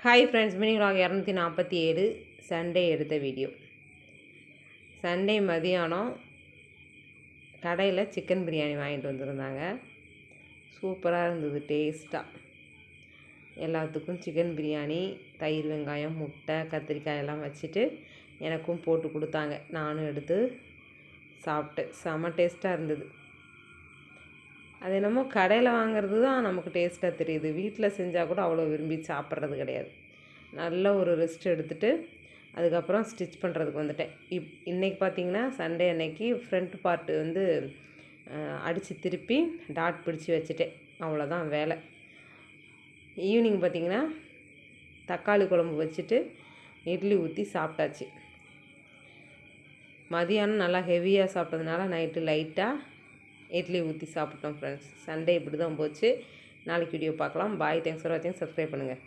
Hi friends, mini vlog 247 Sunday எடுத்த video. Sunday மதியானம் கடையில் சிக்கன் பிரியாணி வாங்கிட்டு வந்திருந்தாங்க. சூப்பராக இருந்தது, டேஸ்ட்டாக. எல்லாத்துக்கும் சிக்கன் பிரியாணி, தயிர், வெங்காயம், முட்டை, கத்திரிக்காய் எல்லாம் வச்சுட்டு எனக்கும் போட்டு கொடுத்தாங்க. நானும் எடுத்து சாப்பிட்டேன். செம டேஸ்ட்டாக இருந்தது. அது என்னமோ கடையில் வாங்குறது தான் நமக்கு டேஸ்ட்டாக தெரியுது. வீட்டில் செஞ்சால் கூட அவ்வளோ விரும்பி சாப்பிட்றது கிடையாது. நல்ல ஒரு ரெஸ்ட் எடுத்துகிட்டு அதுக்கப்புறம் ஸ்டிச் பண்ணுறதுக்கு வந்துட்டேன். இன்றைக்கி பார்த்திங்கன்னா சண்டே அன்னைக்கு ஃப்ரண்ட் பார்ட்டு அடித்து திருப்பி டாட் பிடிச்சி வச்சுட்டேன். அவ்வளோதான் வேலை. ஈவினிங் பார்த்திங்கன்னா தக்காளி குழம்பு வச்சுட்டு இட்லி ஊற்றி சாப்பிட்டாச்சு. மதியானம் நல்லா ஹெவியாக சாப்பிட்டதுனால நைட்டு லைட்டாக இட்லி ஊற்றி சாப்பிட்டோம் ஃப்ரெண்ட்ஸ். சண்டே இப்படி தான் போச்சு. நாளைக்கு வீடியோ பார்க்கலாம். பாய். தேங்க்ஸ் ஃபார் வாட்சிங். சப்ஸ்கிரைப் பண்ணுங்கள்.